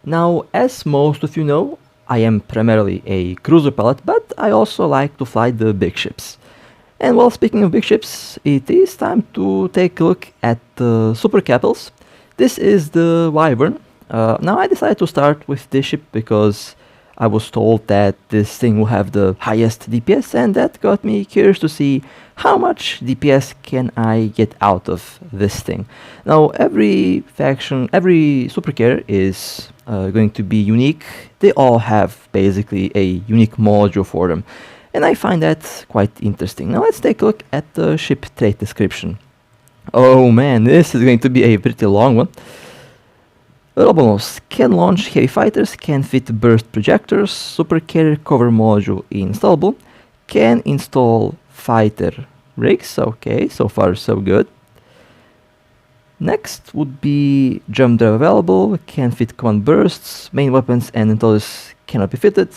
Now, as most of you know, I am primarily a cruiser pilot, but I also like to fly the big ships. And while speaking of big ships, it is time to take a look at the Supercapitals. This is the Wyvern. Now I decided to start with this ship because I was told that this thing will have the highest DPS, and that got me curious to see how much DPS can I get out of this thing. Now every faction, every Supercarrier is going to be unique. They all have basically a unique module for them, and I find that quite interesting. Now let's take a look at the ship trait description. Oh man, this is going to be a pretty long one. Bonus: can launch heavy fighters, can fit burst projectors, Supercarrier cover module installable, can install fighter rigs. Okay, so far so good. Next would be jump drive available, can fit command bursts, main weapons and intelligence cannot be fitted.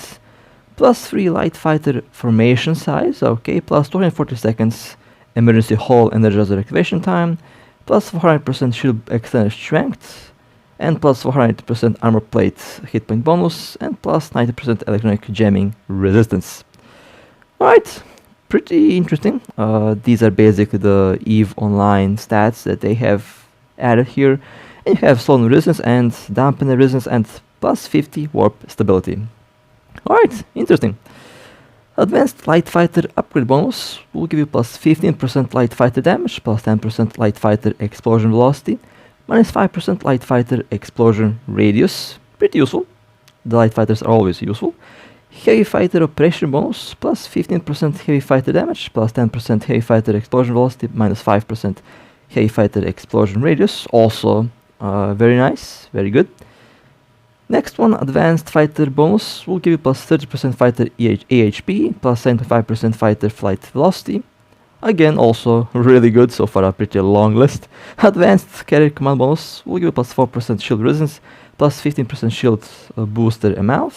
+3 light fighter formation size, okay, plus 240 seconds emergency hull energizer activation time, plus 400% shield extended strength, and plus 400% armor plate hit point bonus, and plus 90% electronic jamming resistance. Alright, pretty interesting. These are basically the EVE Online stats that they have added here. And you have Slow resistance and Dampener resistance and plus 50 warp stability. Alright, interesting. Advanced Light Fighter upgrade bonus will give you plus 15% light fighter damage, plus 10% light fighter explosion velocity, minus 5% light fighter explosion radius. Pretty useful. The light fighters are always useful. Heavy fighter operation bonus, plus 15% heavy fighter damage, plus 10% heavy fighter explosion velocity, minus 5% heavy fighter explosion radius. Also very nice, very good. Next one, advanced fighter bonus, will give you plus 30% fighter AHP, plus 75% fighter flight velocity. Again, also really good, so far a pretty long list. Advanced carrier command bonus will give you plus 4% shield resistance, plus 15% shield booster amount.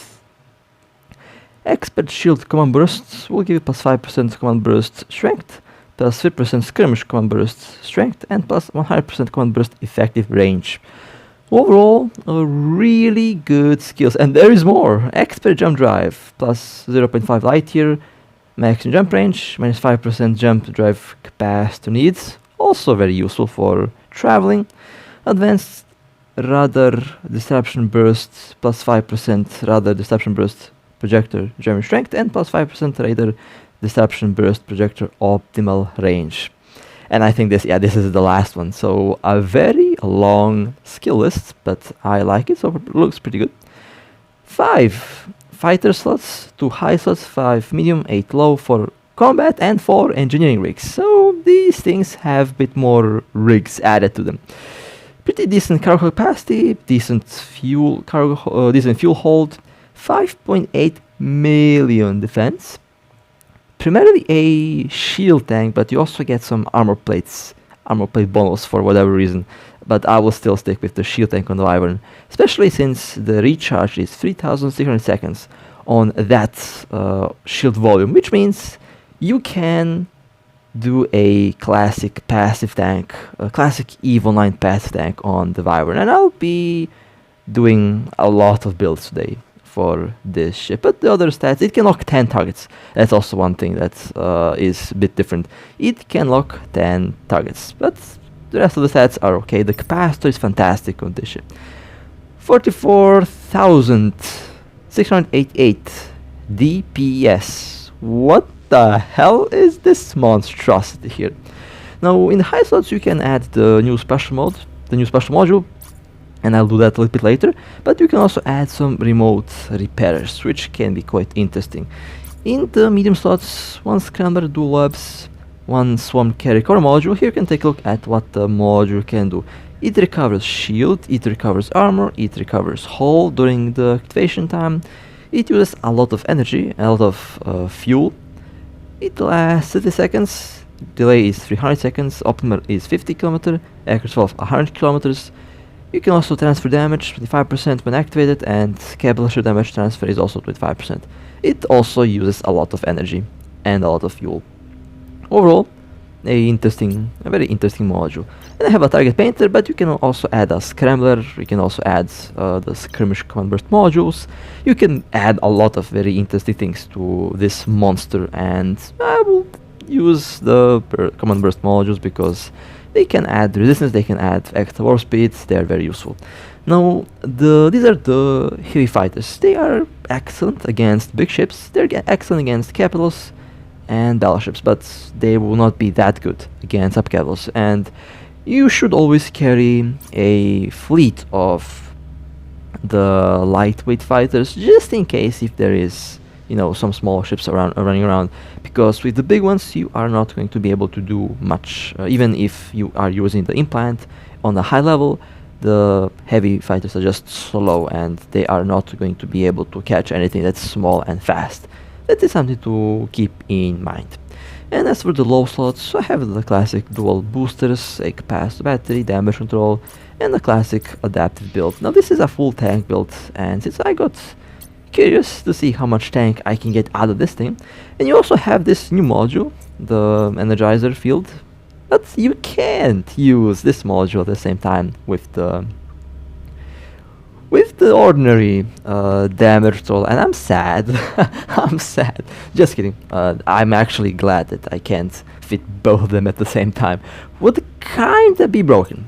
Expert shield command burst will give you plus 5% command burst strength, plus 3% skirmish command burst strength, and plus 100% command burst effective range. Overall, really good skills, and there is more. Expert jump drive, plus 0.5 light year, max jump range, minus 5% jump drive capacitor needs, also very useful for traveling. Advanced radar disruption burst, plus 5% radar disruption burst projector jamming strength, and plus 5% radar disruption burst projector optimal range. And I think this is the last one. So a very long skill list, but I like it, so it looks pretty good. 5 fighter slots, 2 high slots, 5 medium, 8 low for combat, and 4 engineering rigs. So these things have a bit more rigs added to them. Pretty decent cargo capacity, decent fuel hold, 5.8 million defense. Primarily a shield tank, but you also get some armor plate bonus for whatever reason. But I will still stick with the shield tank on the Wyvern, especially since the recharge is 3600 seconds on that shield volume, which means you can do a classic passive tank, a classic EVE Online passive tank on the Wyvern, and I'll be doing a lot of builds today for this ship. But the other stats, it can lock 10 targets. That's also one thing that is a bit different. It can lock 10 targets, but the rest of the stats are okay. The capacitor is fantastic on this ship. 44,688 DPS. What the hell is this monstrosity here? Now in the high slots you can add the new special module, and I'll do that a little bit later, but you can also add some remote repairs, which can be quite interesting. In the medium slots, 1 Scrambler dual webs, 1 Swarm carrier core module. Here you can take a look at what the module can do. It recovers shield, it recovers armor, it recovers hull during the activation time. It uses a lot of energy, a lot of fuel. It lasts 30 seconds, delay is 300 seconds, optimal is 50 km, accuracy of 100 km. You can also transfer damage 25% when activated, and capsuleer damage transfer is also 25%. It also uses a lot of energy and a lot of fuel. Overall, a very interesting module. And I have a target painter, but you can also add a scrambler. You can also add the skirmish command burst modules. You can add a lot of very interesting things to this monster, and I will use the command burst modules because they can add resistance, they can add extra warp speed. They are very useful. Now, these are the heavy fighters. They are excellent against big ships. They're excellent against capitals and battleships, but they will not be that good against subcapitals. And you should always carry a fleet of the lightweight fighters, just in case if there is, you know, some small ships running around, because with the big ones you are not going to be able to do much. Even if you are using the implant on a high level, the heavy fighters are just slow and they are not going to be able to catch anything that's small and fast. That is something to keep in mind. And as for the low slots, I have the classic dual boosters, a capacity battery, damage control, and the classic adaptive build. Now this is a full tank build, and since I got curious to see how much tank I can get out of this thing, and you also have this new module, the Energizer field, but you can't use this module at the same time with the ordinary damage control, and I'm sad. I'm sad. Just kidding. I'm actually glad that I can't fit both of them at the same time. Would kinda be broken.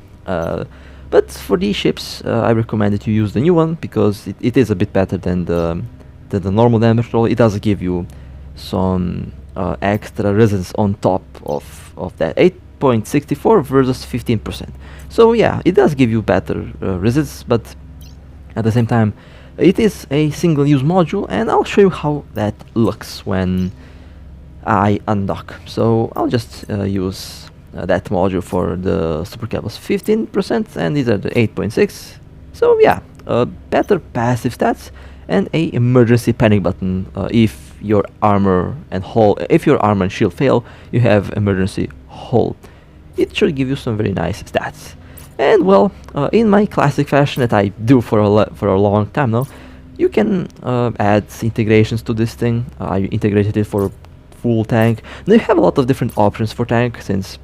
But for these ships, I recommend that you use the new one because it is a bit better than the normal damage control. It does give you some extra resistance on top of that 8.64 versus 15%. So yeah, it does give you better resistance, but at the same time, it is a single-use module, and I'll show you how that looks when I undock. So I'll just use that module for the Supercapital's 15%, and these are the 8.6. So yeah, better passive stats and a emergency panic button. If your armor and shield fail, you have emergency hold. It should give you some very nice stats. And well, in my classic fashion that I do for a long time now, you can add integrations to this thing. I integrated it for full tank. Now you have a lot of different options for tank, since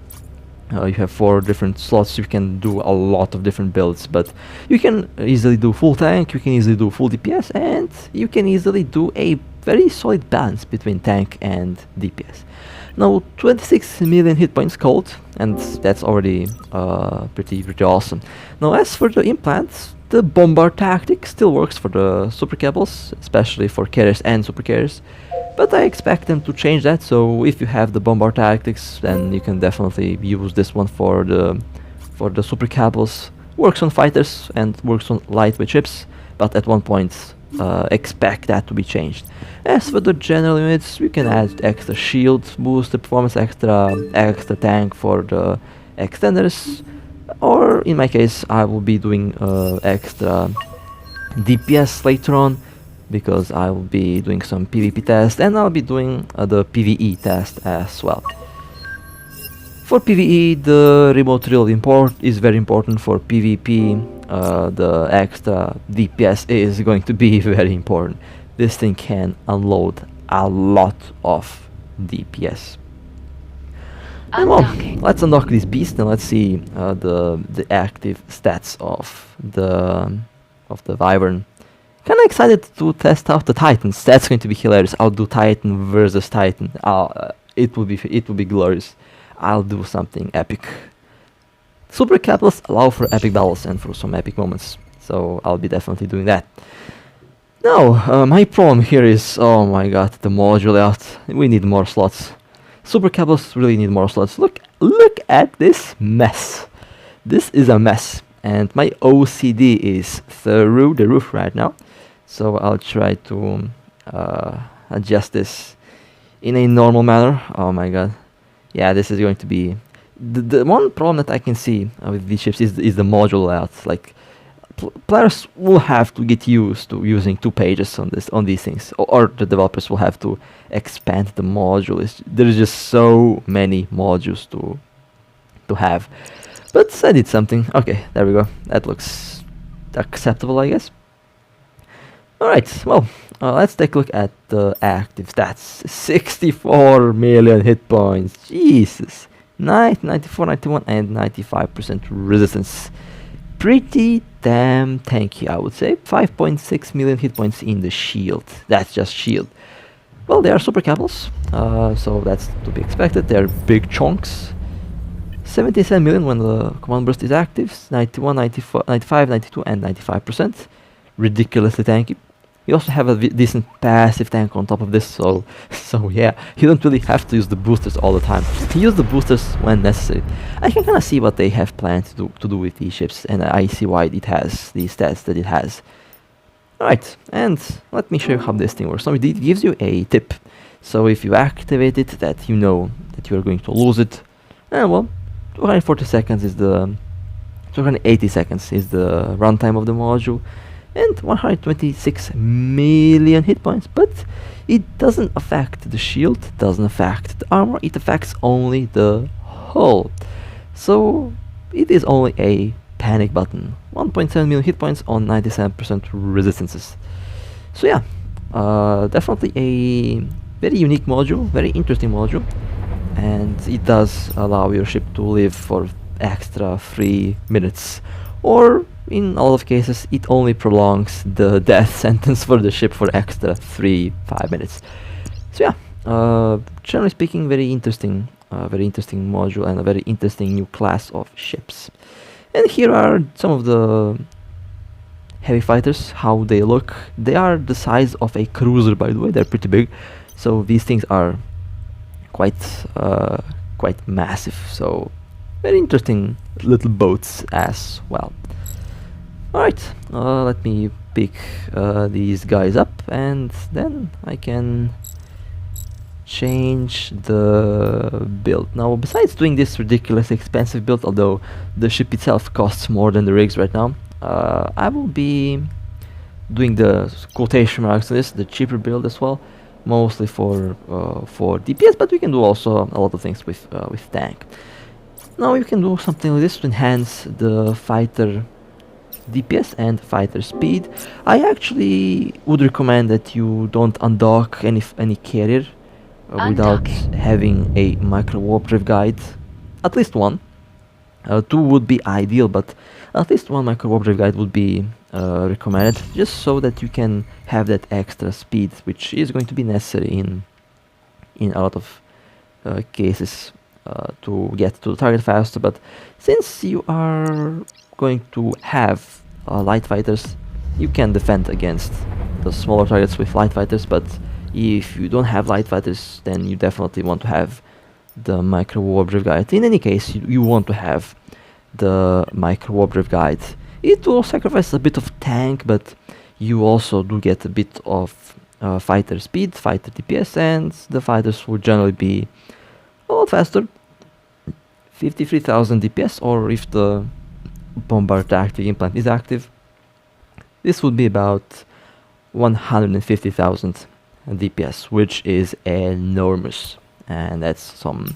you have 4 different slots. You can do a lot of different builds, but you can easily do full tank, you can easily do full DPS, and you can easily do a very solid balance between tank and DPS. Now 26 million hit points cold, and that's already pretty awesome. Now as for the implants, the bombard tactic still works for the Supercapitals, especially for carriers and supercarriers, but I expect them to change that. So if you have the bombard tactics, then you can definitely use this one for the Supercapitals. Works on fighters and works on lightweight ships, but at one point expect that to be changed. As for the general units, you can add extra shield boost, the performance extra tank for the extenders, or in my case I will be doing extra DPS later on, because I will be doing some PvP test, and I'll be doing the PvE test as well. For PvE, the remote reel import is very important. For PvP, the extra DPS is going to be very important. This thing can unload a lot of DPS. And well, let's unlock this beast and let's see the active stats of the Wyvern. Kinda excited to test out the Titans. That's going to be hilarious. I'll do Titan versus Titan. It will be glorious. I'll do something epic. Supercapitals allow for epic battles and for some epic moments, so I'll be definitely doing that. Now, my problem here is, oh my god, the module layout. We need more slots. Supercapitals really need more slots. Look at this mess. This is a mess, and my OCD is through the roof right now. So I'll try to adjust this in a normal manner. Oh my god. Yeah, this is going to be... The one problem that I can see with these ships is the module layout. Like, players will have to get used to using 2 pages on these things, or the developers will have to expand the module. There's just so many modules to have. But I did something. Okay, there we go. That looks acceptable, I guess. Alright, well, let's take a look at the active stats. 64 million hit points. Jesus. 90, 94, 91 and 95% resistance. Pretty damn tanky, I would say. 5.6 million hit points in the shield. That's just shield. Well, they are Supercapitals, so that's to be expected. They're big chunks. 77 million when the command burst is active. 91, 94, 95, 92 and 95%. Ridiculously tanky. You also have a decent passive tank on top of this, so yeah, you don't really have to use the boosters all the time. You use the boosters when necessary. I can kind of see what they have planned to do with these ships, and I see why it has the stats that it has. Alright, and let me show you how this thing works. So it gives you a tip. So if you activate it, that you know that you are going to lose it. And well, 240 seconds is the 280 seconds is the runtime of the module. And 126 million hit points, but it doesn't affect the shield, doesn't affect the armor, it affects only the hull. So it is only a panic button. 1.7 million hit points on 97% resistances. So yeah, definitely a very unique module, very interesting module, and it does allow your ship to live for extra 3 minutes, or in a lot of cases, it only prolongs the death sentence for the ship for extra 5 minutes. So yeah, generally speaking, very interesting module and a very interesting new class of ships. And here are some of the heavy fighters, how they look. They are the size of a cruiser, by the way. They're pretty big, so these things are quite massive. So very interesting little boats as well. Alright, let me pick these guys up, and then I can change the build. Now, besides doing this ridiculously expensive build, although the ship itself costs more than the rigs right now, I will be doing the quotation marks on this, the cheaper build as well, mostly for DPS, but we can do also a lot of things with tank. Now you can do something like this to enhance the fighter DPS and fighter speed. I actually would recommend that you don't undock any carrier without having a micro warp drive guide. At least one. 2 would be ideal, but at least 1 micro warp drive guide would be recommended, just so that you can have that extra speed, which is going to be necessary in a lot of cases to get to the target faster. But since you are going to have light fighters, you can defend against the smaller targets with light fighters, but if you don't have light fighters, then you definitely want to have the micro warp drive guide. In any case, you want to have the micro warp drive guide. It will sacrifice a bit of tank, but you also do get a bit of fighter speed, fighter DPS, and the fighters will generally be a lot faster. 53,000 DPS, or if the bombard tactic implant is active, this would be about 150,000 DPS, which is enormous, and that's some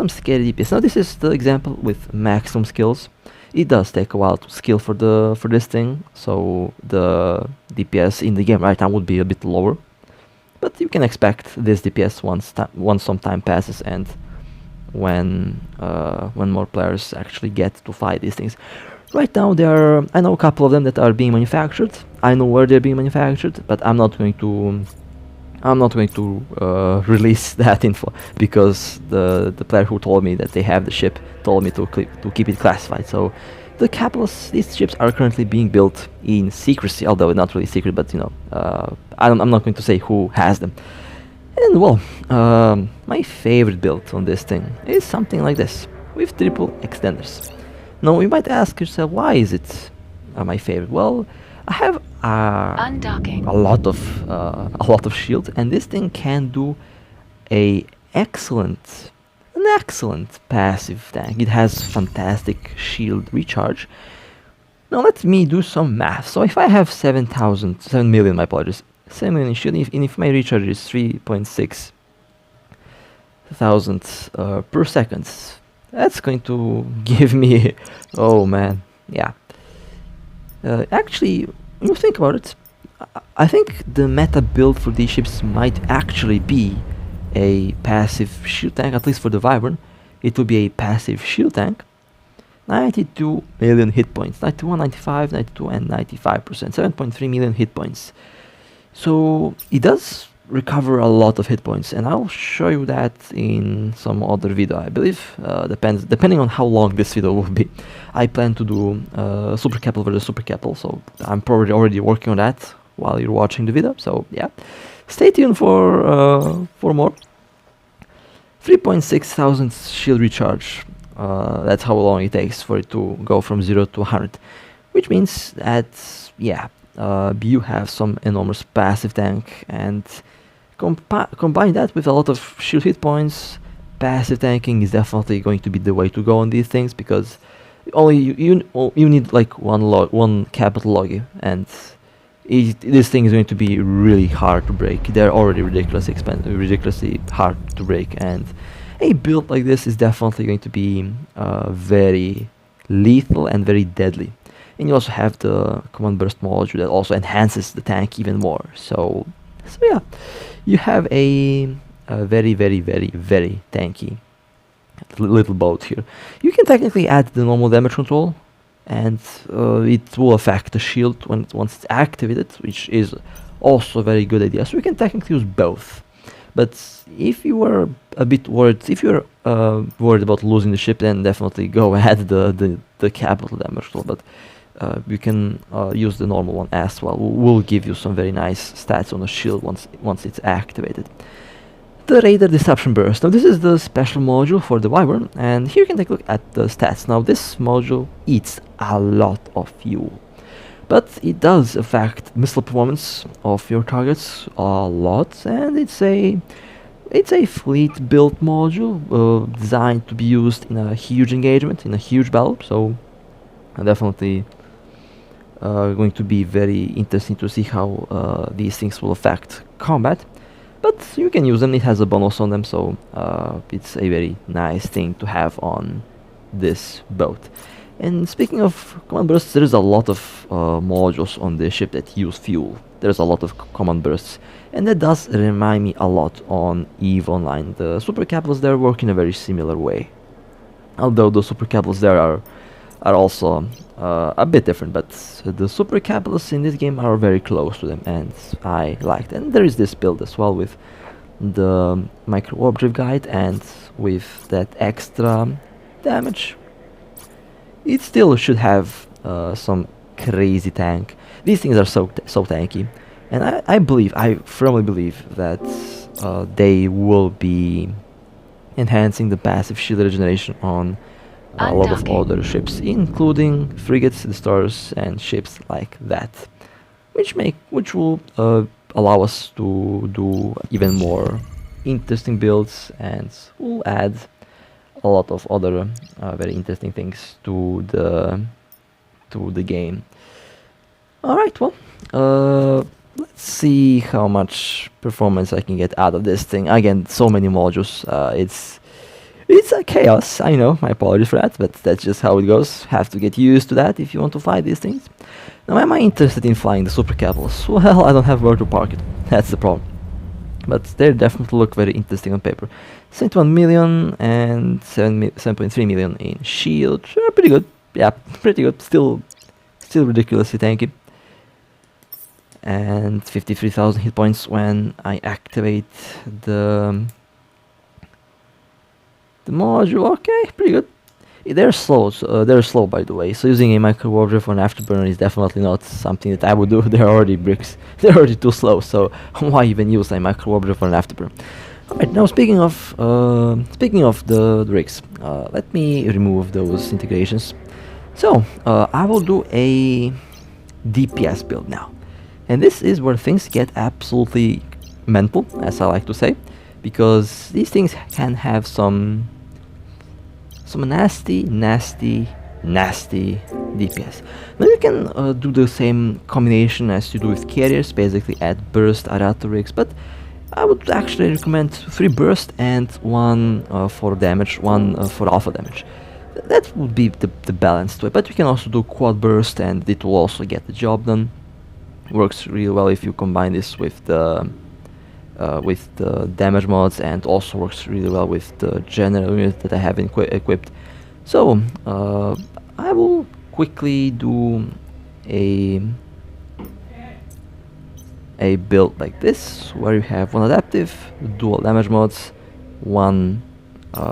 scary DPS. Now this is the example with maximum skills. It does take a while to skill for this thing, so the DPS in the game right now would be a bit lower, but you can expect this DPS once some time passes and when more players actually get to fight these things. Right now I know a couple of them that are being manufactured. I know where they're being manufactured, but I'm not going to release that info, because the player who told me that they have the ship told me to keep it classified. So the Capsuleers, these ships are currently being built in secrecy, although not really secret, but you know, I'm not going to say who has them. And well, my favorite build on this thing is something like this, with triple extenders. Now you might ask yourself, why is it my favorite? Well, I have a lot of shield, and this thing can do an excellent passive tank. It has fantastic shield recharge. Now let me do some math. So if I have 7 million, my apologies, 7 million shield, and if my recharge is 3.6 thousand per second, that's going to give me, oh man, yeah. Actually, when you think about it, I think the meta build for these ships might actually be a passive shield tank, at least for the Wyvern, it will be a passive shield tank. 92 million hit points, 91, 95, 92 and 95%, 7.3 million hit points. So it does recover a lot of hit points, and I'll show you that in some other video, I believe. Depending on how long this video will be. I plan to do Supercapital versus Supercapital, so I'm probably already working on that while you're watching the video. So yeah, stay tuned for more. 3.6 thousand shield recharge. That's how long it takes for it to go from 0 to 100, which means that yeah, you have some enormous passive tank, and combine that with a lot of shield hit points. Passive tanking is definitely going to be the way to go on these things, because only you need like one capital loggy, and this thing is going to be really hard to break. They're already ridiculously hard to break, and a build like this is definitely going to be very lethal and very deadly. And you also have the command burst module that also enhances the tank even more. So yeah, you have a very tanky little boat here. You can technically add the normal damage control, and it will affect the shield once it's activated, which is also a very good idea. So you can technically use both. But if you were a bit worried, if you're worried about losing the ship, then definitely go ahead the capital damage control. But you can use the normal one as well. Will give you some very nice stats on the shield once it's activated. The Raider Disruption Burst. Now this is the special module for the Wyvern, and here you can take a look at the stats. Now this module eats a lot of fuel, but it does affect missile performance of your targets a lot, and it's a fleet built module designed to be used in a huge engagement, in a huge battle. So definitely going to be very interesting to see how these things will affect combat. But you can use them, it has a bonus on them, so it's a very nice thing to have on this boat. And speaking of command bursts, there's a lot of modules on the ship that use fuel. There's a lot of command bursts, and that does remind me a lot on EVE Online. The Supercapitals there work in a very similar way, although the Supercapitals there are also a bit different, but the Supercapitals in this game are very close to them, and I liked. And there is this build as well with the micro warp drift guide and with that extra damage. It still should have some crazy tank. These things are so tanky, and I firmly believe that they will be enhancing the passive shield regeneration on a lot of other ships, including frigates, destroyers, and ships like that, which will allow us to do even more interesting builds, and will add a lot of other very interesting things to the game. Alright, well, let's see how much performance I can get out of this thing. Again, so many modules. It's a chaos, I know, my apologies for that, but that's just how it goes. Have to get used to that if you want to fly these things. Now, am I interested in flying the Supercapitals? Well, I don't have where to park it, that's the problem. But they definitely look very interesting on paper. 71 million and 7.3 million in shield. Pretty good, yeah, pretty good. Still ridiculously tanky. And 53,000 hit points when I activate the module. Okay, pretty good. They're slow. They're slow, by the way. So using a micro warp drift for an afterburner is definitely not something that I would do. They're already bricks. They're already too slow. So why even use a micro warp drift for an afterburner? Alright, now speaking of the rigs, let me remove those integrations. So I will do a DPS build now, and this is where things get absolutely mental, as I like to say, because these things can have some nasty DPS. Now you can do the same combination as you do with carriers, basically add burst, Arato rigs, but I would actually recommend 3 burst and 1 for damage, 1 for alpha damage. That would be the balanced way, but you can also do quad burst and it will also get the job done. Works really well if you combine this with the with the damage mods, and also works really well with the general unit that I have equipped. So I will quickly do a build like this, where you have one adaptive, dual damage mods, one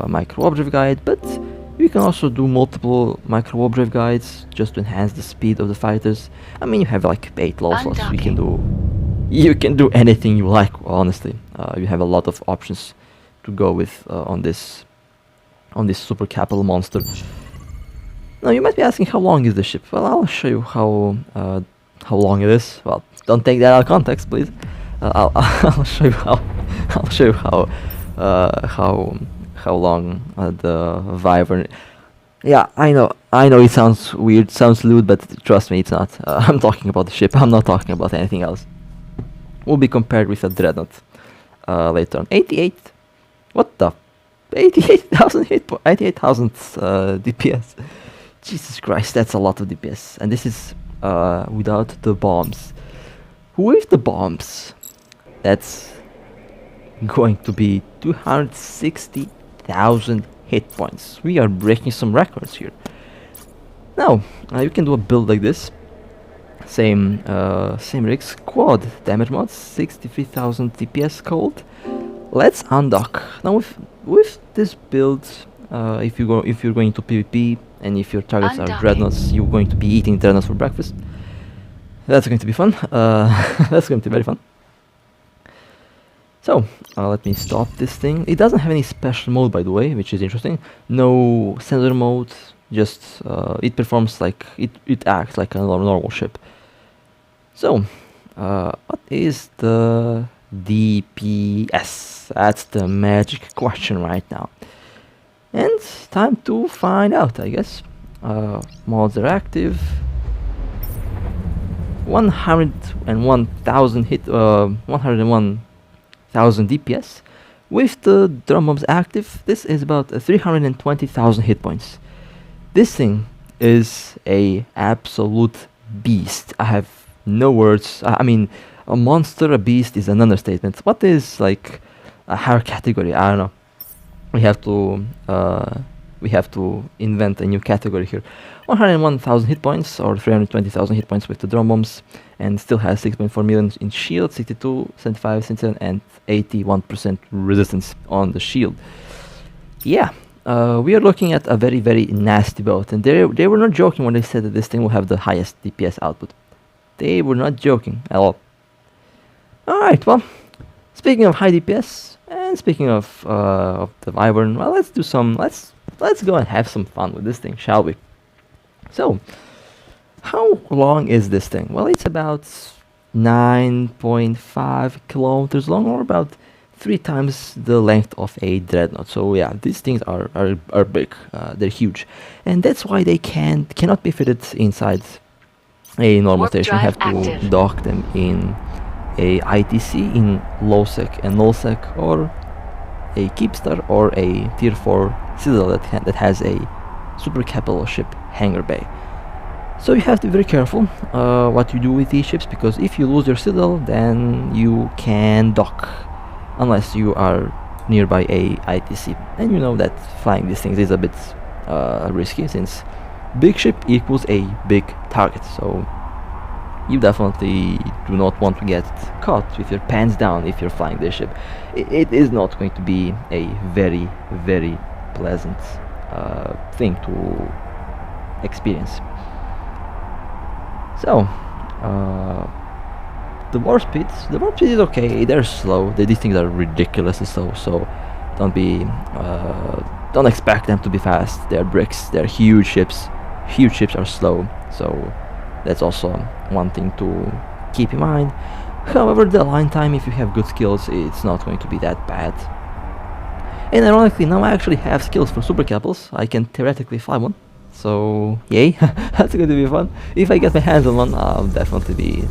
micro warp guide, but you can also do multiple micro warp guides just to enhance the speed of the fighters. I mean, you have like 8 low slots, so you can do anything you like, honestly. You have a lot of options to go with on this Supercapital monster. Now you might be asking, how long is the ship? Well, I'll show you how long it is. Well, don't take that out of context, please. I'll show you how long the Wyvern. Yeah, I know it sounds weird, sounds lewd, but trust me, it's not. I'm talking about the ship. I'm not talking about anything else. Will be compared with a Dreadnought later on. 88. What the? 88,000 DPS. Jesus Christ, that's a lot of DPS, and this is without the bombs. With the bombs, that's going to be 260,000 hit points. We are breaking some records here. Now you can do a build like this. Same rigs, quad damage mods, 63,000 DPS cold. Let's undock. Now with this build, if you're going to PvP and if your targets are Dreadnoughts, you're going to be eating Dreadnoughts for breakfast. That's going to be fun. That's going to be very fun. So let me stop this thing. It doesn't have any special mode, by the way, which is interesting. No sensor mode. Just it performs like it acts like a normal ship. So what is the DPS? That's the magic question right now. And time to find out, I guess. Mods are active. 101,000 hit. 101,000 DPS. With the drum bombs active, this is about 320,000 hit points. This thing is a absolute beast. I have no words. I mean, a monster, a beast is an understatement. What is like a higher category? I don't know. We have to invent a new category here. 101,000 hit points or 320,000 hit points with the drum bombs, and still has 6.4 million in shield, 62, 75, 77, and 81% resistance on the shield. Yeah, we are looking at a very, very nasty build, and they were not joking when they said that this thing will have the highest DPS output. They were not joking at all. Alright, well, speaking of high DPS, and speaking of the Wyvern, well, let's go and have some fun with this thing, shall we? So, how long is this thing? Well, it's about 9.5 kilometers long, or about 3 times the length of a Dreadnought. So yeah, these things are big, they're huge, and that's why they cannot be fitted inside a normal station. You have to dock them in a ITC in low sec and null sec, or a Keepstar, or a tier 4 Citadel that has a Supercapital ship hangar bay. So you have to be very careful what you do with these ships, because if you lose your Citadel, then you can dock unless you are nearby a ITC, and you know that flying these things is a bit risky, since big ship equals a big target. So you definitely do not want to get caught with your pants down if you're flying this ship. It is not going to be a very, very pleasant thing to experience. So the warp speed is okay. They're slow. These things are ridiculously slow, so don't expect them to be fast. They're bricks. They're huge ships. Huge ships are slow, so that's also one thing to keep in mind. However, the line time, if you have good skills, it's not going to be that bad. And ironically, now I actually have skills for Supercapitals. I can theoretically fly one, so yay. That's going to be fun. If I get my hands on one, I'll definitely be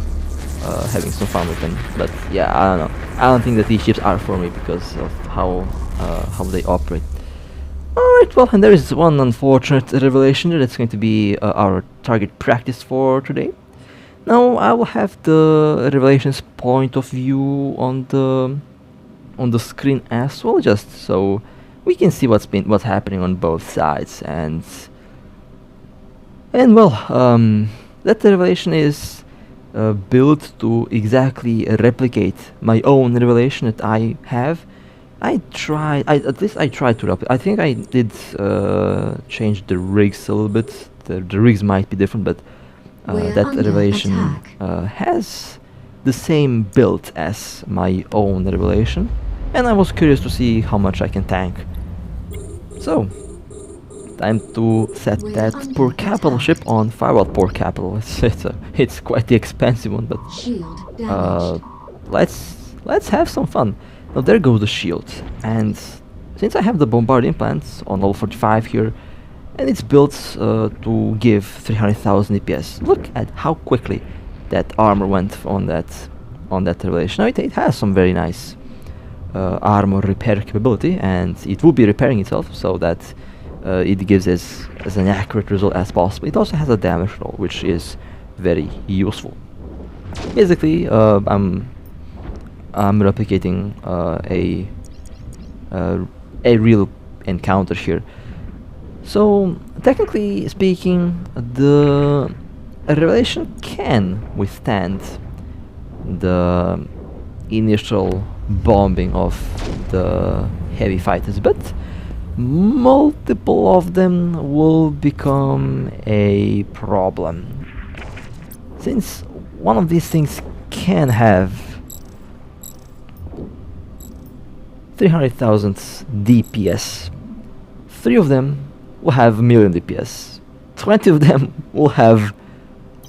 having some fun with them. But yeah, I don't know. I don't think that these ships are for me because of how they operate. Alright, well, and there is one unfortunate revelation that's going to be our target practice for today. Now, I will have the revelation's point of view on the on the screen as well, just so we can see what's happening on both sides. And well, that revelation is built to exactly replicate my own revelation that I have. At least I tried to replicate. I think I did change the rigs a little bit. The rigs might be different, but that revelation has the same build as my own revelation, and I was curious to see how much I can tank. So, time to set that poor capital ship on fire. Well, poor capital. It's quite the expensive one, but let's have some fun. Now there goes the shield, and since I have the bombard implants on level 45 here, and it's built to give 300,000 DPS. Look at how quickly that armor went on that revelation. Now it has some very nice armor repair capability, and it will be repairing itself so that it gives as an accurate result as possible. It also has a damage roll, which is very useful. Basically, I'm replicating a real encounter here. So technically speaking, the revelation can withstand the initial bombing of the heavy fighters, but multiple of them will become a problem, since one of these things can have 300,000 DPS. 3 of them will have 1,000,000 DPS. 20 of them will have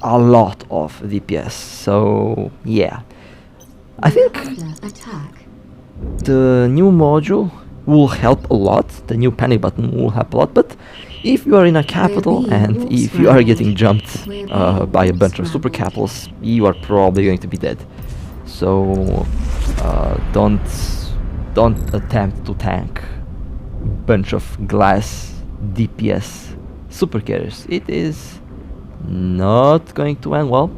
a lot of DPS. So yeah, I think the new module will help a lot. The new panic button will help a lot. But if you are in a capital and if you are getting jumped by a bunch of supercapitals, you are probably going to be dead. So don't attempt to tank a bunch of glass DPS supercarriers. It is not going to end well.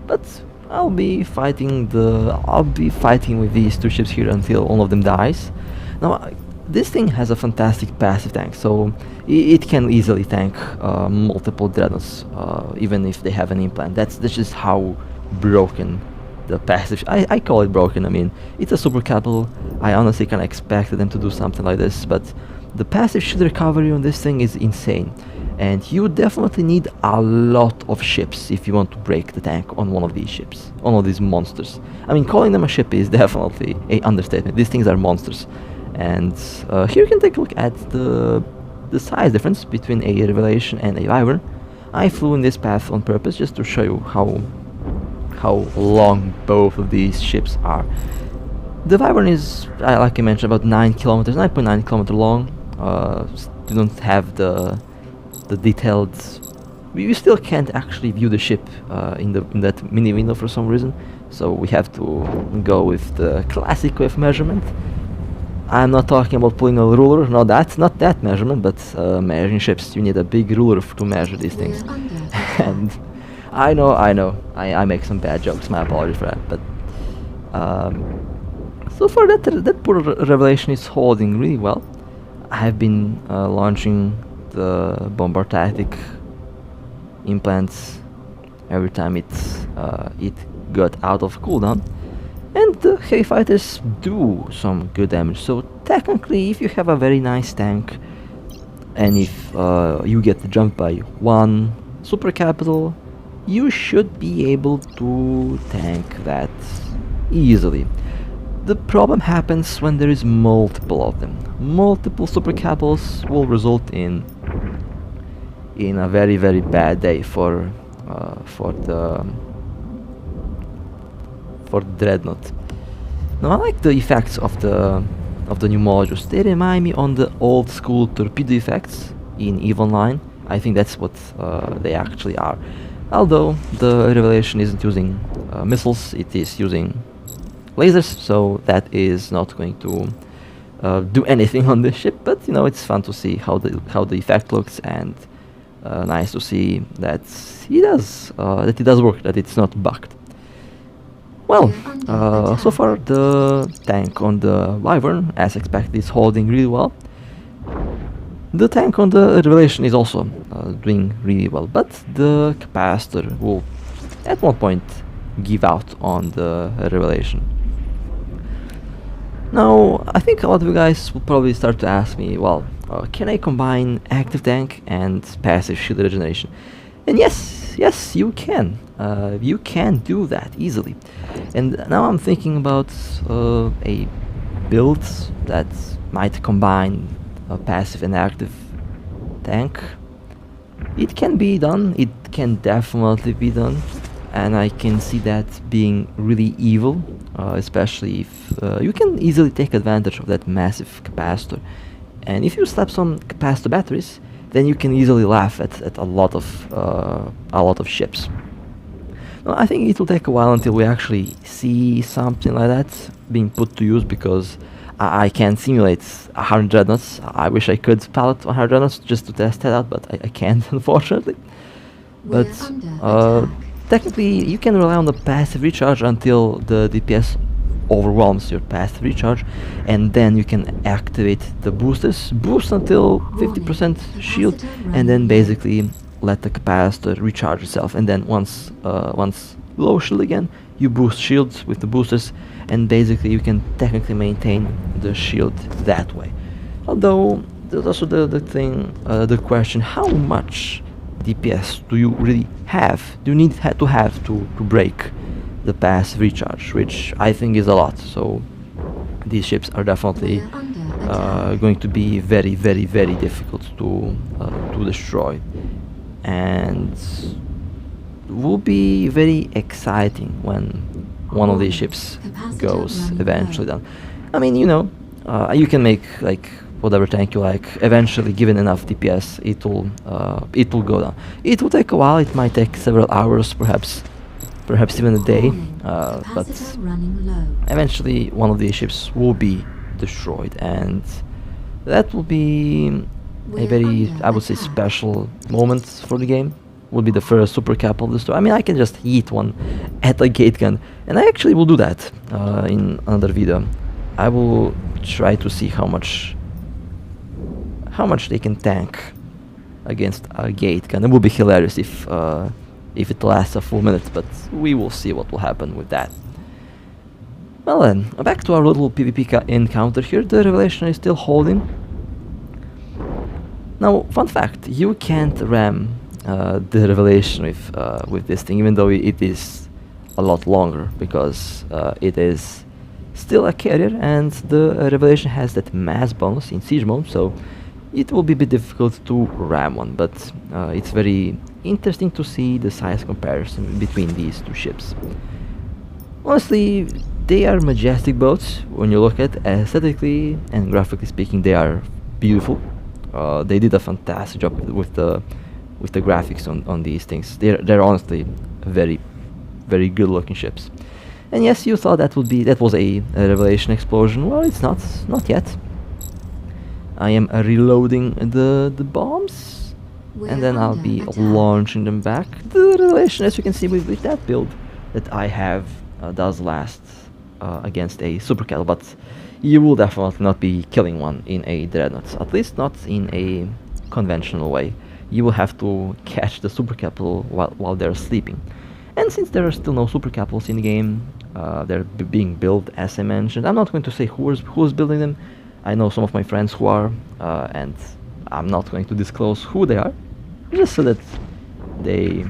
But I'll be fighting with these 2 ships here until one of them dies. Now this thing has a fantastic passive tank, so it can easily tank multiple dreadnoughts, even if they have an implant. That's just how broken the passive. I call it broken. I mean, it's a Supercapital. I honestly can't expect them to do something like this, but the passive shield recovery on this thing is insane, and you definitely need a lot of ships if you want to break the tank on one of these ships, one of these monsters. I mean, calling them a ship is definitely an understatement. These things are monsters. And here you can take a look at the size difference between a Revelation and a Wyvern. I flew in this path on purpose just to show you how long both of these ships are. The Wyvern is, like I mentioned, about 9 kilometers, 9.9 kilometers long. You don't have the detailed. You still can't actually view the ship in that mini window for some reason. So we have to go with the classic way of measurement. I'm not talking about pulling a ruler, no, that's not that measurement, but measuring ships. You need a big ruler to measure these things. And I know, I make some bad jokes, my apologies for that, but so far that poor Revelation is holding really well. I have been launching the bombard tactic implants every time it got out of cooldown, and the heavy fighters do some good damage. So technically, if you have a very nice tank, and if you get jumped by one Supercapital, you should be able to tank that easily. The problem happens when there is multiple of them. Multiple Supercapitals will result in a very, very bad day for the Dreadnought. Now I like the effects of the new modules. They remind me on the old school torpedo effects in EVE Online. I think that's what they actually are. Although the Revelation isn't using missiles, it is using lasers, so that is not going to do anything on this ship. But you know, it's fun to see how the effect looks, and nice to see that it does work, that it's not bugged. Well, so far the tank on the Wyvern, as expected, is holding really well. The tank on the Revelation is also doing really well, but the capacitor will at one point give out on the Revelation. Now, I think a lot of you guys will probably start to ask me, well, can I combine active tank and passive shield regeneration? And yes, you can. You can do that easily. And now I'm thinking about a build that might combine a passive and active tank. It can be done. It can definitely be done. And I can see that being really evil, especially if you can easily take advantage of that massive capacitor. And if you slap some capacitor batteries, then you can easily laugh at a lot of ships. Now, I think it will take a while until we actually see something like that being put to use, because I can't simulate 100 Dreadnoughts. I wish I could pilot 100 Dreadnoughts just to test that out, but I can't, unfortunately. But technically, you can rely on the passive recharge until the DPS overwhelms your passive recharge, and then you can activate the boosters, boost until 50% shield, and then basically let the capacitor recharge itself. And then once low shield again, you boost shields with the boosters, and basically you can technically maintain the shield that way. Although there's also the question: how much DPS do you really have? Do you need to have to break the passive recharge, which I think is a lot. So these ships are definitely going to be very, very, very difficult to destroy, and will be very exciting when one of these ships goes eventually down. I mean, you know, you can make like whatever tank you like. Eventually, given enough DPS, it will go down. It will take a while. It might take several hours, perhaps even a day, but eventually one of these ships will be destroyed, and that will be a very, I would say, special moment for the game. Will be the first Supercapital destroy. I mean, I can just hit one at a gate gun, and I actually will do that in another video. I will try to see how much they can tank against a gate gun. It will be hilarious if it lasts a full minute, but we will see what will happen with that. Well then, back to our little PvP encounter here. The Revelation is still holding. Now, fun fact, you can't ram the Revelation with this thing, even though it is a lot longer, because it is still a carrier, and the Revelation has that mass bonus in siege mode, so it will be a bit difficult to ram one, but it's very interesting to see the size comparison between these two ships. Honestly, they are majestic boats when you look at aesthetically and graphically speaking. They are beautiful. They did a fantastic job with the graphics on these things. They're honestly very, very good looking ships. And yes, you thought that was a Revelation explosion. Well, it's not yet. I am reloading the bombs, and then I'll be launching them back. The Revelation, as you can see with that build that I have, does last against a Supercapital, but you will definitely not be killing one in a Dreadnought, at least not in a conventional way. You will have to catch the Supercapital while they're sleeping. And since there are still no Supercapitals in the game, they're being built, as I mentioned. I'm not going to say who's building them. I know some of my friends who are, and I'm not going to disclose who they are, just so that they,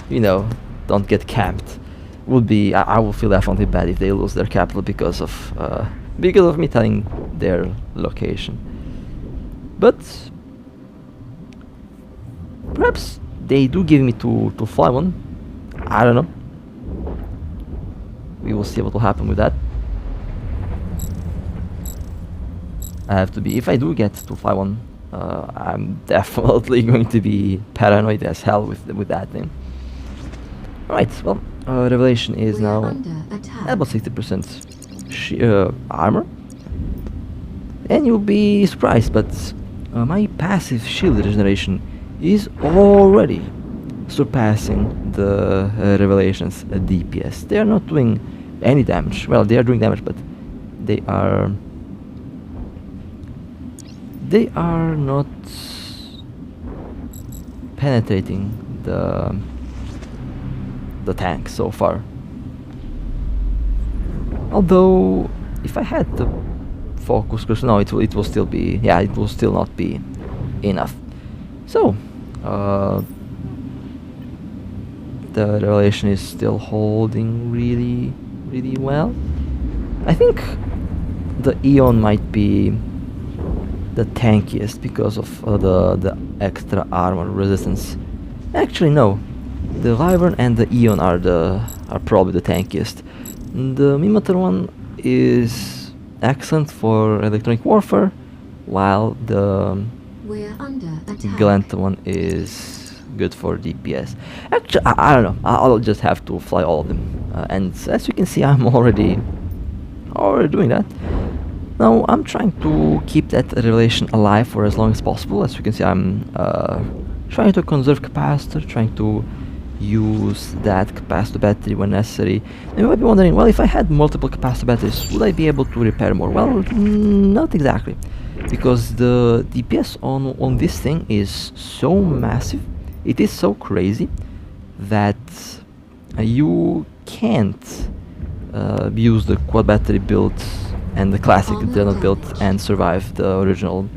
you know, don't get camped. I will feel definitely bad if they lose their capital because of me telling their location. But perhaps they do give me to fly one. I don't know. We will see what will happen with that. I have to be, if I do get to fly one, I'm definitely going to be paranoid as hell with that thing. Alright, well, Revelation is now at about 60% armor. And you'll be surprised, but my passive shield regeneration is already surpassing the Revelation's DPS. They are not doing any damage. Well, they are doing damage, but they are not penetrating the tank so far. Although, if I had the focus cursor, no, it will still be, yeah, it will still not be enough. So, the Revelation is still holding really, really well. I think the Eon might be the tankiest because of the extra armor resistance. Actually, no, the Wyvern and the Eon are probably the tankiest. The Mimitar one is excellent for electronic warfare, while the Gallant one is good for DPS. Actually, I don't know. I'll just have to fly all of them, and as you can see, I'm already doing that. Now I'm trying to keep that Revelation alive for as long as possible. As you can see, I'm trying to conserve capacitor, trying to use that capacitor battery when necessary. And you might be wondering, well, if I had multiple capacitor batteries, would I be able to repair more? Well, not exactly, because the DPS on this thing is so massive, it is so crazy, that you can't use the quad battery build and the classic Dreadnought build and survive the original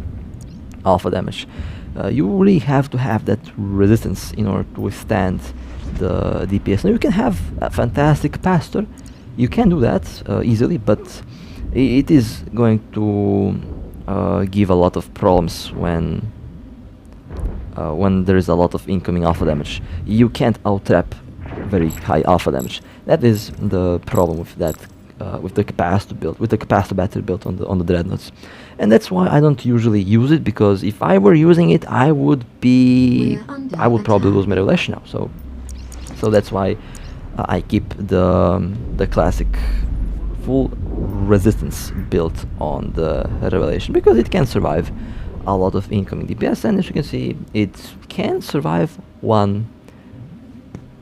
alpha damage. You really have to have that resistance in order to withstand the DPS. Now you can have a fantastic capacitor, you can do that easily, but it is going to give a lot of problems when there is a lot of incoming alpha damage. You can't out-trap very high alpha damage. That is the problem with that, with the capacitor build, with the capacitor battery built on the Dreadnoughts. And that's why I don't usually use it, because if I were using it, I would probably lose my Revelation now. So that's why I keep the classic full resistance built on the Revelation, because it can survive a lot of incoming DPS, and as you can see, it can survive one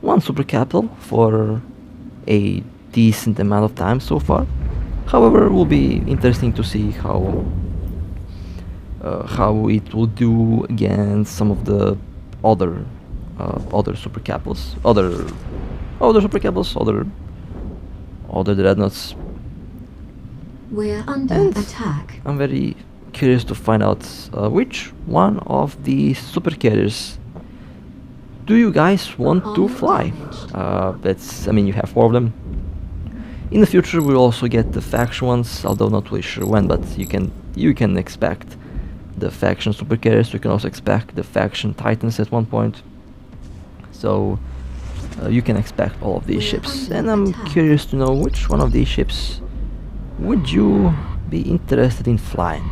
Supercapital for a decent amount of time so far. However, it will be interesting to see how it will do against some of the other Supercapitals, other Dreadnoughts. We're under attack. I'm very curious to find out which one of the Supercarriers do you guys want to fly. I mean, you have 4 of them. In the future, we'll also get the faction ones, although not really sure when. But you can expect the faction Supercarriers. You can also expect the faction Titans at one point. So you can expect all of these ships, and I'm curious to know which one of these ships would you be interested in flying.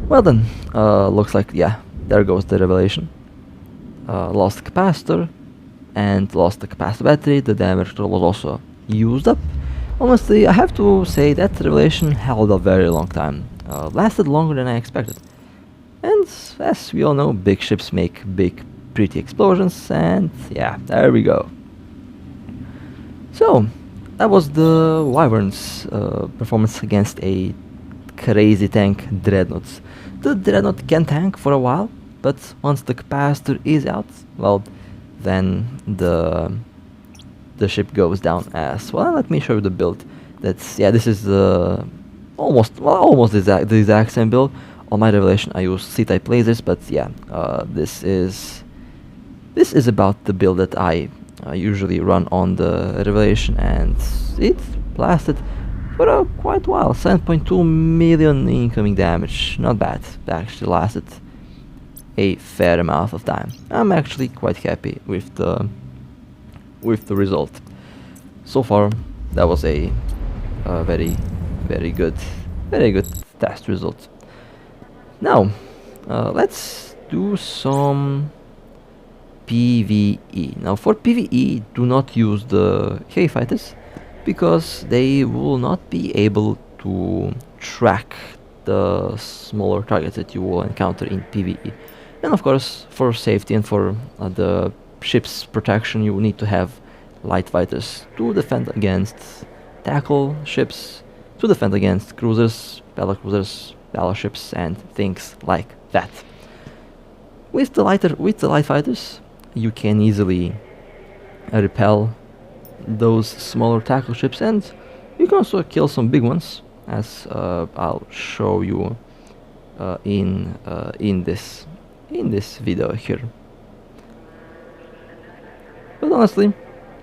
Well then, looks like, yeah, there goes the Revelation. Lost the capacitor and lost the capacitor battery. The damage control was also used up. Honestly, I have to say that Revelation held a very long time. Lasted longer than I expected. And as we all know, big ships make big, pretty explosions, and yeah, there we go. So, that was the Wyvern's performance against a crazy tank Dreadnought. The Dreadnought can tank for a while, but once the capacitor is out, well, then the ship goes down as well. Let me show you the build. This is almost the exact same build. On my Revelation, I use C-type lasers, but yeah, this is about the build that I usually run on the Revelation, and it lasted for quite a while. 7.2 million incoming damage, not bad. It actually lasted a fair amount of time. I'm actually quite happy with the result. So far, that was a very good test result. Now, let's do some PvE. Now, for PvE, do not use the heavy fighters, because they will not be able to track the smaller targets that you will encounter in PvE. And of course, for safety and for the ship's protection, you need to have light fighters to defend against tackle ships, to defend against cruisers, battleships, and things like that. With the light fighters, you can easily repel those smaller tackle ships, and you can also kill some big ones, as I'll show you in this video here. But honestly,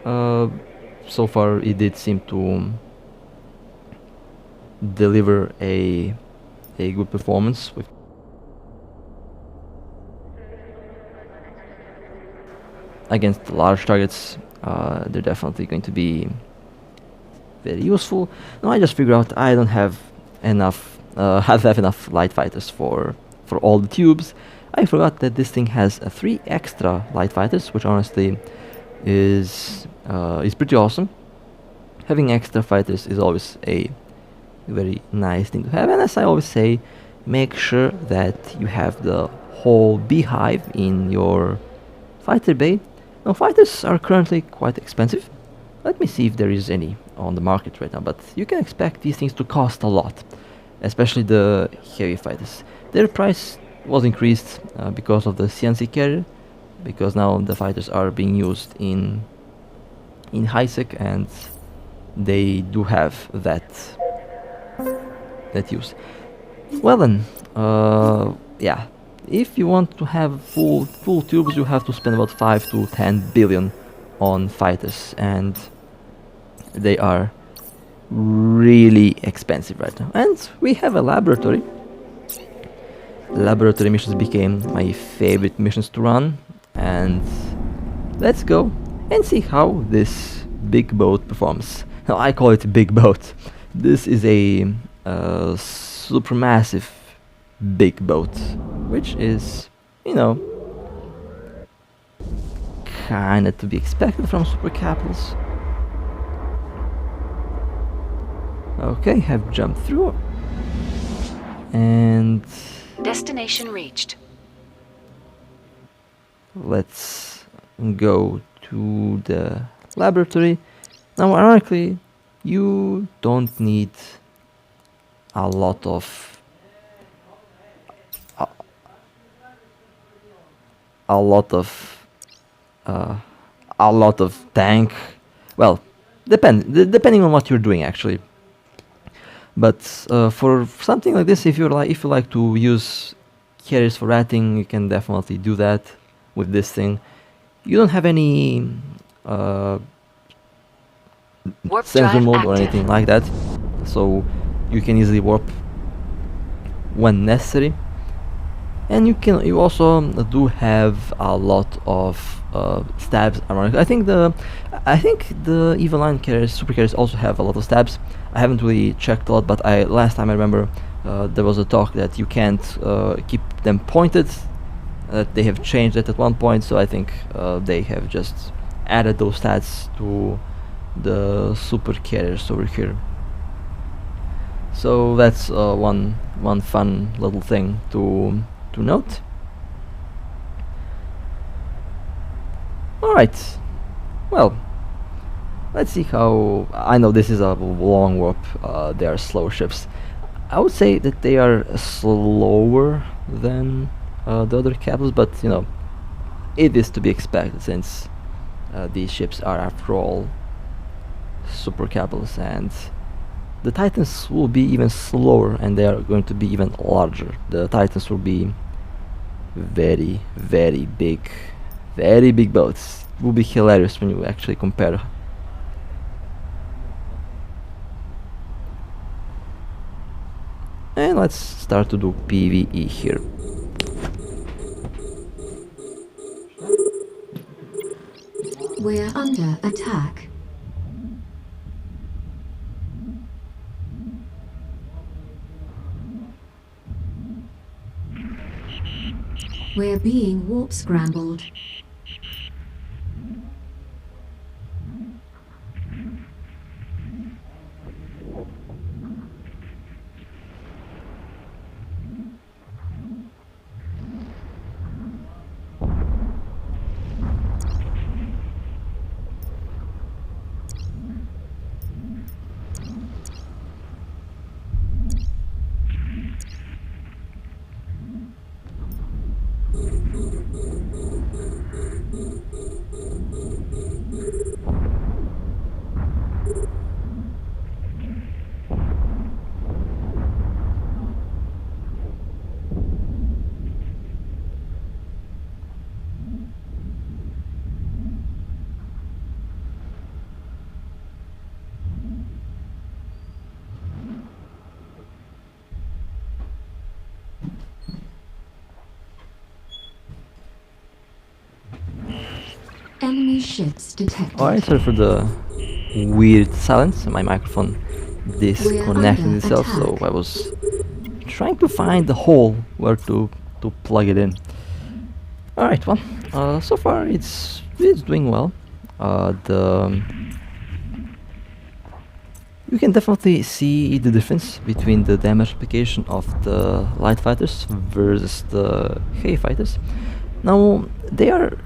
so far it did seem to deliver a good performance with against large targets. They're definitely going to be very useful. Now I just figured out I don't have enough have enough light fighters for all the tubes. I forgot that this thing has 3 extra light fighters, which honestly is pretty awesome. Having extra fighters is always a very nice thing to have, and as I always say, make sure that you have the whole beehive in your fighter bay. Now fighters are currently quite expensive. Let me see if there is any on the market right now, but you can expect these things to cost a lot, especially the heavy fighters. Their price was increased because of the CNC carrier, because now the fighters are being used in high sec, and they do have that use. Well then, yeah, if you want to have full tubes, you have to spend about 5 to 10 billion on fighters, and they are really expensive right now. And we have a laboratory. Laboratory missions became my favorite missions to run, and let's go and see how this big boat performs. Now I call it big boat. This is a supermassive big boat, which is, you know, kinda to be expected from Supercapitals. Okay, have jumped through, and destination reached. Let's go to the laboratory. Now, ironically, you don't need a lot of tank. Well, depending on what you're doing, actually. But for something like this, if you like to use carriers for ratting, you can definitely do that with this thing. You don't have any sensor mode or anything like that, so you can easily warp when necessary. And you also do have a lot of stabs. I think the Evil Line carriers, super carriers, also have a lot of stabs. I haven't really checked a lot, but last time I remember there was a talk that you can't keep them pointed. They have changed that at one point, so I think they have just added those stats to the super carriers over here. So that's one fun little thing to note. Alright, well, let's see how. I know this is a long warp, they are slow ships. I would say that they are slower than the other capsules, but you know, it is to be expected since these ships are, after all, super capsules, and the Titans will be even slower, and they are going to be even larger. The Titans will be very, very big boats. It will be hilarious when you actually compare. And let's start to do PvE here. We're under attack. We're being warp scrambled. Enemy ships detected. Alright, sorry for the weird silence. My microphone disconnected under itself, so attack. I was trying to find the hole where to plug it in. Alright, well, so far it's doing well. You can definitely see the difference between the damage application of the light fighters versus the heavy fighters. Now, they are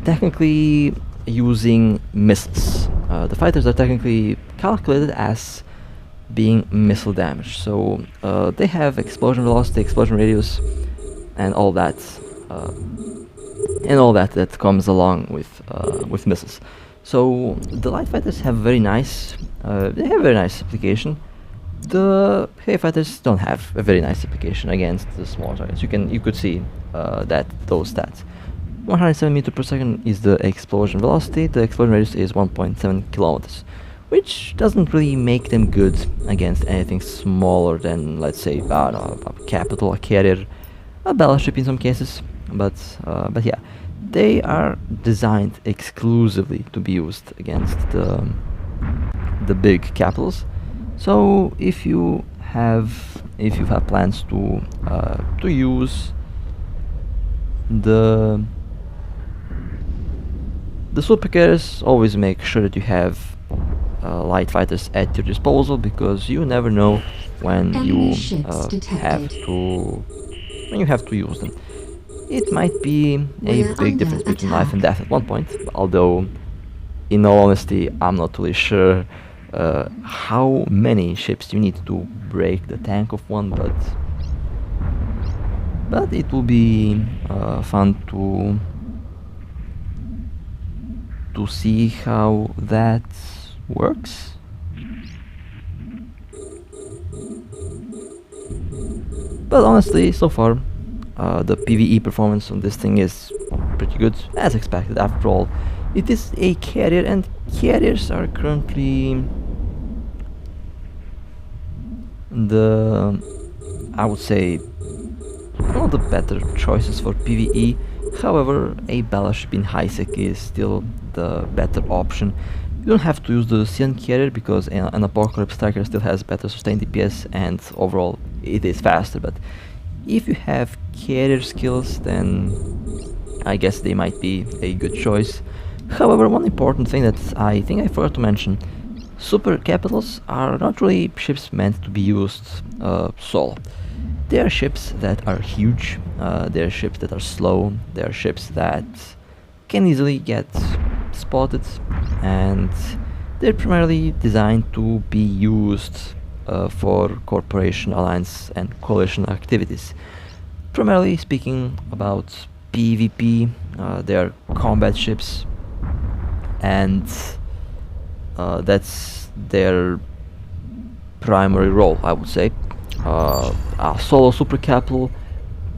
technically using missiles. The fighters are technically calculated as being missile damage, so they have explosion velocity, explosion radius, and all that, that comes along with missiles. So the light fighters have very nice, application. The heavy fighters don't have a very nice application against the small targets. You could see those stats. 107 meter per second is the explosion velocity. The explosion radius is 1.7 kilometers, which doesn't really make them good against anything smaller than, let's say, I don't know, a capital, a carrier, a battleship in some cases. But yeah, they are designed exclusively to be used against the big capitals. So if you have plans to use the supercarriers, always make sure that you have light fighters at your disposal, because you never know when you have to use them. It might be a big difference between life and death at one point, although in all honesty I'm not really sure how many ships you need to break the tank of one, but it will be fun to see how that works. But honestly, so far the PvE performance on this thing is pretty good, as expected. After all, it is a carrier, and carriers are currently I would say, one of the better choices for PvE. However, a battleship in high sec is still the better option. You don't have to use the Sea Carrier, because an Apocalypse Striker still has better sustained DPS, and overall it is faster. But if you have carrier skills, then I guess they might be a good choice. However, one important thing that I think I forgot to mention: Supercapitals are not really ships meant to be used solo. They are ships that are huge, they are ships that are slow, they are ships that can easily get spotted, and they're primarily designed to be used for corporation, alliance and coalition activities. Primarily speaking about PvP, they are combat ships, and that's their primary role, I would say. A solo Supercapital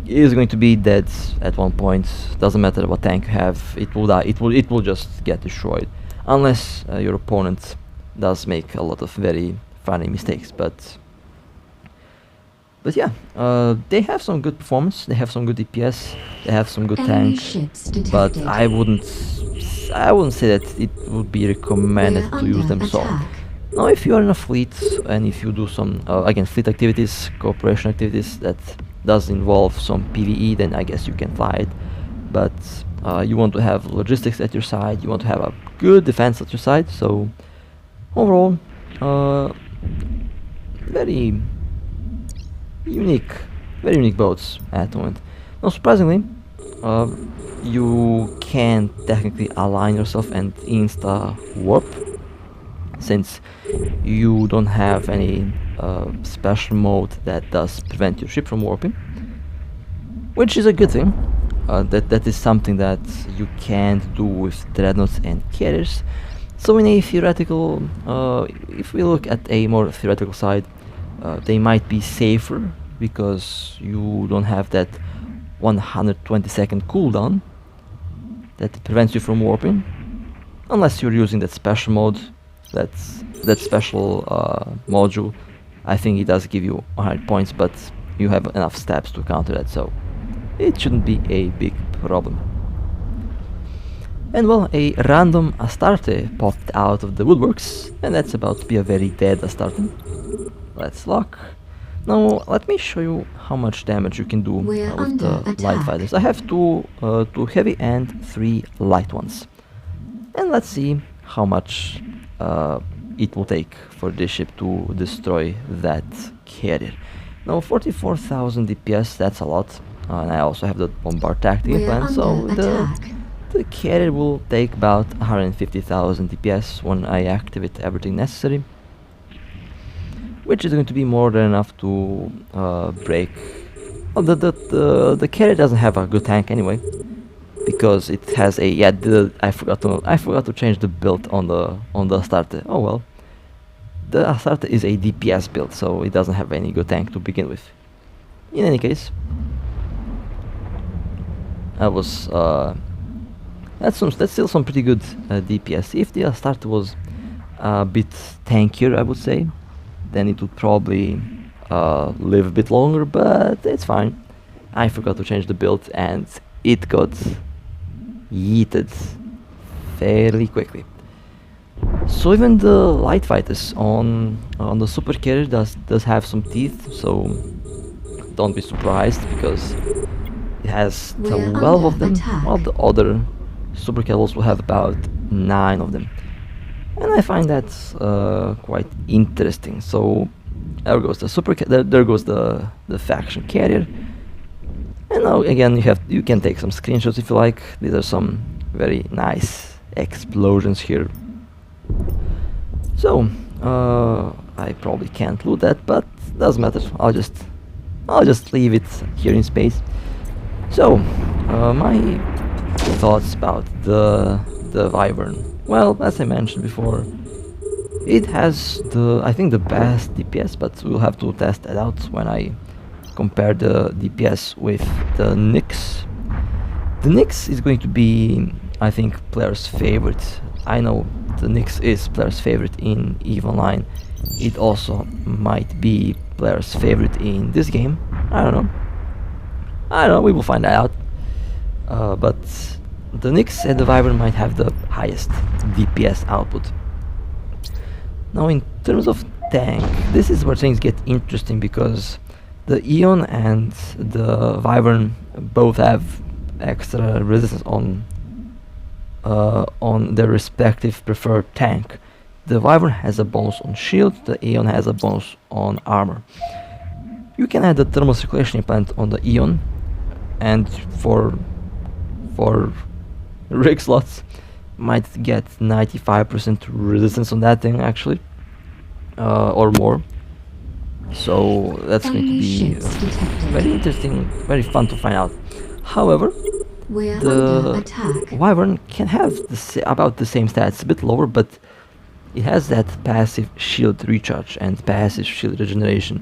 is going to be dead at one point. Doesn't matter what tank you have, it will die. It will just get destroyed, unless your opponent does make a lot of very funny mistakes. But yeah, they have some good performance, they have some good DPS, they have some good tanks, but I wouldn't say that it would be recommended to use them solo. Now, if you are in a fleet and if you do some again, fleet activities, cooperation activities that does involve some PvE, then I guess you can fly it. But you want to have logistics at your side, you want to have a good defense at your side. So overall, very unique boats at the moment. Now, surprisingly, you can technically align yourself and insta warp, since you don't have any special mode that does prevent your ship from warping, which is a good thing. That is something that you can't do with Dreadnoughts and carriers. So in a theoretical, if we look at a more theoretical side, they might be safer, because you don't have that 120-second cooldown that prevents you from warping, unless you're using that special mode. That special module, I think it does give you 100 points, but you have enough steps to counter that, so it shouldn't be a big problem. And well, a random Astarte popped out of the woodworks, and that's about to be a very dead Astarte. Let's lock. Now let me show you how much damage you can do We're with the under light attack. fighters. I have two heavy and 3 light ones. And let's see how much it will take for this ship to destroy that carrier. Now 44,000 DPS, that's a lot. And I also have the bombard tactic We're plan, so under attack. the carrier will take about 150,000 DPS when I activate everything necessary, which is going to be more than enough to break. Well, the carrier doesn't have a good tank anyway, because it has a I forgot to change the build on the Astarte. Oh well, the Astarte is a DPS build, so it doesn't have any good tank to begin with. In any case, that's still some pretty good DPS. If the Astarte was a bit tankier, I would say, then it would probably live a bit longer, but it's fine. I forgot to change the build and it got yeeted fairly quickly. So even the light fighters on the Supercarrier does have some teeth, so don't be surprised because it has We're 12 of under them, attack. while the other Supercarriers will have about 9 of them. And I find that quite interesting. So there goes the there goes the faction carrier. And now again you can take some screenshots if you like. These are some very nice explosions here. So I probably can't loot that, but doesn't matter. I'll just leave it here in space. So my thoughts about the Wyvern. Well, as I mentioned before, it has I think the best DPS, but we'll have to test that out when I compare the DPS with the Nyx. The Nyx is going to be, I think, players' favorite. I know the Nyx is players' favorite in EVE Online. It also might be players' favorite in this game. I don't know, we will find out. But the Nyx and the Wyvern might have the highest DPS output. Now in terms of tank, this is where things get interesting because the Eon and the Wyvern both have extra resistance on their respective preferred tank. The Wyvern has a bonus on shield, the Eon has a bonus on armor. You can add the thermal circulation implant on the Eon, and for rig slots might get 95% resistance on that thing actually, or more. So that's going to Enemy be ships detected. very interesting, very fun to find out. However, We're the under attack. Wyvern can have about the same stats, a bit lower, but it has that passive shield recharge and passive shield regeneration.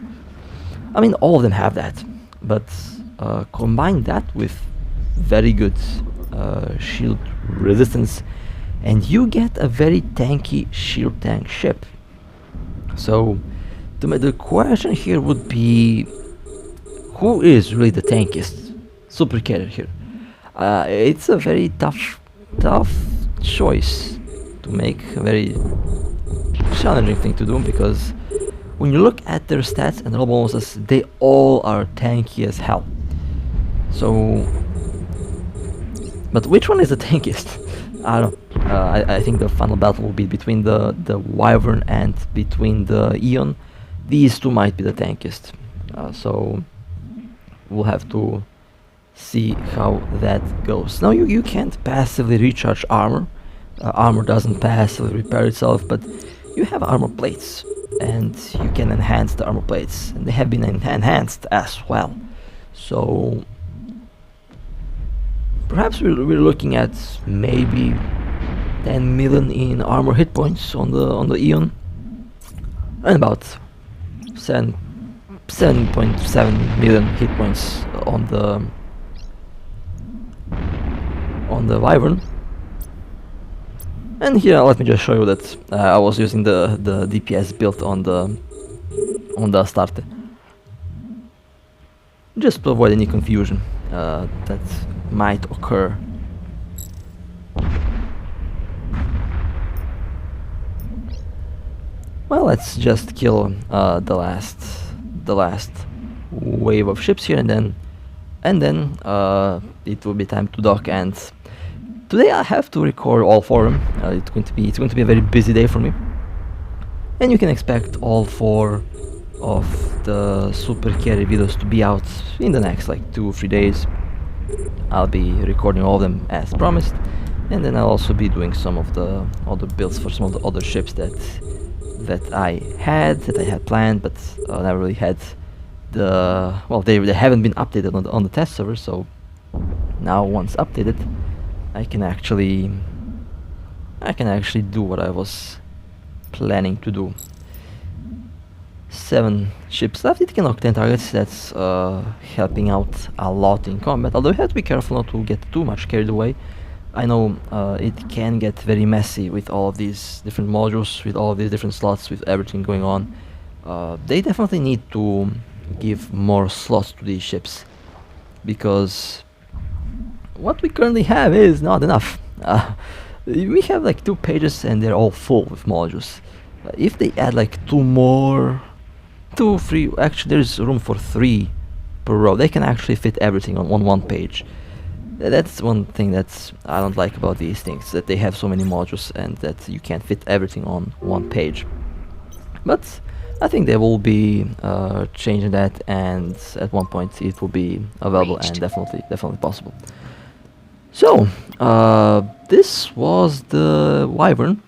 I mean, all of them have that, but combine that with very good shield resistance, and you get a very tanky shield tank ship. So the question here would be, who is really the tankiest Supercarrier here? It's a very tough choice to make, a very challenging thing to do, because when you look at their stats and roll bonuses, they all are tanky as hell. So, but which one is the tankiest? I don't know. I think the final battle will be between the Wyvern and between the Eon. These two might be the tankiest. So we'll have to see how that goes. Now you can't passively recharge armor. Armor doesn't passively repair itself, but you have armor plates, and you can enhance the armor plates, and they have been enhanced as well. So perhaps we're looking at maybe 10 million in armor hit points on the Eon, and about 7.7 million hit points on the Wyvern. And here let me just show you that I was using the DPS built on the Astarte, just to avoid any confusion that might occur. well, let's just kill the last wave of ships here, and then it will be time to dock. And today I have to record all 4 of them. It's going to be a very busy day for me, and you can expect all 4 of the Supercarrier videos to be out in the next like 2 or 3 days. I'll be recording all of them as promised, and then I'll also be doing some of the other builds for some of the other ships that I had planned, but never really had the, well, they haven't been updated on the test server. So now, once updated, I can actually do what I was planning to do. 7 ships left. It can knock 10 targets. That's helping out a lot in combat, although you have to be careful not to get too much carried away. I know it can get very messy with all of these different modules, with all of these different slots, with everything going on. They definitely need to give more slots to these ships, because what we currently have is not enough. We have like 2 pages and they're all full with modules. If they add like 2, 3, actually there's room for 3 per row. They can actually fit everything on one page. That's one thing that I don't like about these things, that they have so many modules and that you can't fit everything on one page. But I think they will be changing that, and at one point it will be available and definitely possible. So this was the Wyvern.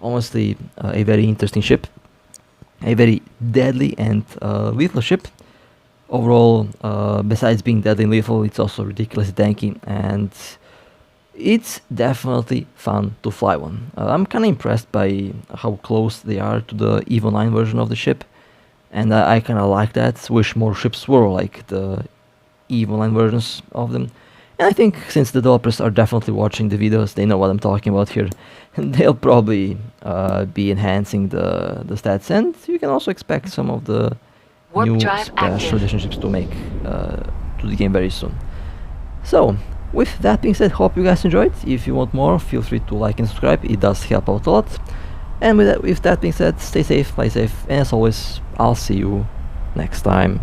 Honestly, a very interesting ship, a very deadly and lethal ship. Overall, besides being deadly and lethal, it's also ridiculously tanky, and it's definitely fun to fly one. I'm kind of impressed by how close they are to the EVO 9 version of the ship, and I kind of like that. Wish more ships were like the EVO 9 versions of them. And I think since the developers are definitely watching the videos, they know what I'm talking about here, and they'll probably be enhancing the stats, and you can also expect some of the new special edition ships to make to the game very soon. So with that being said, hope you guys enjoyed. If you want more, feel free to like and subscribe. It does help out a lot. And with that being said, stay safe, play safe, and as always, I'll see you next time.